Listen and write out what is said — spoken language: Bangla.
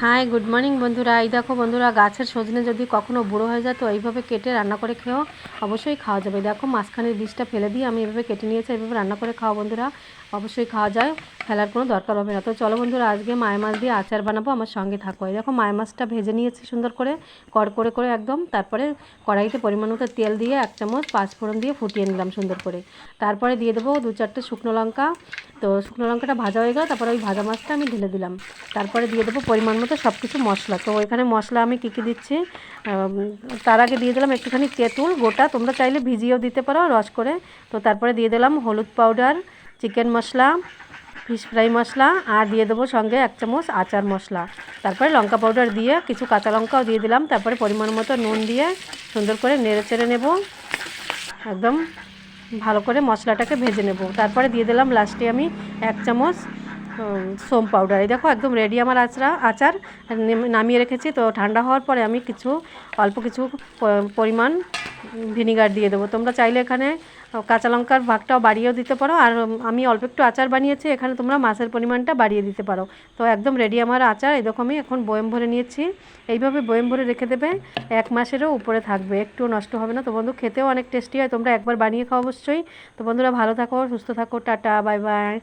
হাই গুড মর্নিং বন্ধুরা। এই দেখো বন্ধুরা, গাছের সজনে যদি কখনো বুড়ো হয়ে যায় তো এইভাবে কেটে রান্না করে খেও, অবশ্যই খাওয়া যাবে। দেখো মাঝখানের বীজটা ফেলে দিয়ে আমি এভাবে কেটে নিয়েছি, এইভাবে রান্না করে খাও বন্ধুরা, অবশ্যই খাওয়া যায়, ফেলার কোনো দরকার হবে না। তো চলো বন্ধুরা, আজকে মায়া মাছ দিয়ে আচার বানাবো, আমার সঙ্গে থাকো। এই দেখো মায়া মাছটা ভেজে নিয়েছি সুন্দর করে, কড় করে একদম। তারপরে কড়াইতে পরিমাণ মতো তেল দিয়ে 1 চামচ পাঁচফোড়ন দিয়ে ফুটিয়ে নিলাম সুন্দর করে। তারপরে দিয়ে দেবো 2-4টে শুকনো লঙ্কা। তো শুকনো লঙ্কাটা ভাজা হয়ে গেল, তারপরে ওই ভাজা মাছটা আমি ঢেলে দিলাম। তারপরে দিয়ে দেবো পরিমাণ মতো সব কিছু মশলা। তো এখানে মশলা আমি কী দিচ্ছি, তার আগে দিয়ে দিলাম একটুখানি তেঁতুল গোটা, তোমরা চাইলে ভিজিয়েও দিতে পারো রস করে। তো তারপরে দিয়ে দিলাম হলুদ পাউডার, চিকেন মশলা, ফিশ ফ্রাই মশলা, আর দিয়ে দেবো সঙ্গে 1 চামচ আচার মশলা। তারপরে লঙ্কা পাউডার দিয়ে কিছু কাঁচা লঙ্কাও দিয়ে দিলাম। তারপরে পরিমাণ মতো নুন দিয়ে সুন্দর করে নেড়ে চেড়ে নেব, একদম ভালো করে মশলাটাকে ভেজে নেব। তারপরে দিয়ে দিলাম লাস্টে আমি 1 চামচ সোম পাউডার। এই দেখো একদম রেডি আমার আচার নামিয়ে রেখেছি। তো ঠান্ডা হওয়ার পরে আমি অল্প কিছু পরিমাণ ভিনিগার দিয়ে দেবো। তোমরা চাইলে এখানে কাঁচা লঙ্কার ভাগটাও বাড়িয়েও দিতে পারো, আর আমি অল্প একটু আচার বানিয়েছি, এখানে তোমরা মাছের পরিমাণটা বাড়িয়ে দিতে পারো। তো একদম রেডি আমার আচার। এই দেখো আমি এখন বয়েম ভরে নিয়েছি, এইভাবে বয়েম ভরে রেখে দেবে, 1 মাসেরও উপরে থাকবে, একটু নষ্ট হবে না। তো বন্ধু খেতেও অনেক টেস্টি হয়, তোমরা একবার বানিয়ে খাও অবশ্যই। তো বন্ধুরা ভালো থাকো, সুস্থ থাকো, টাটা, বাই বাই।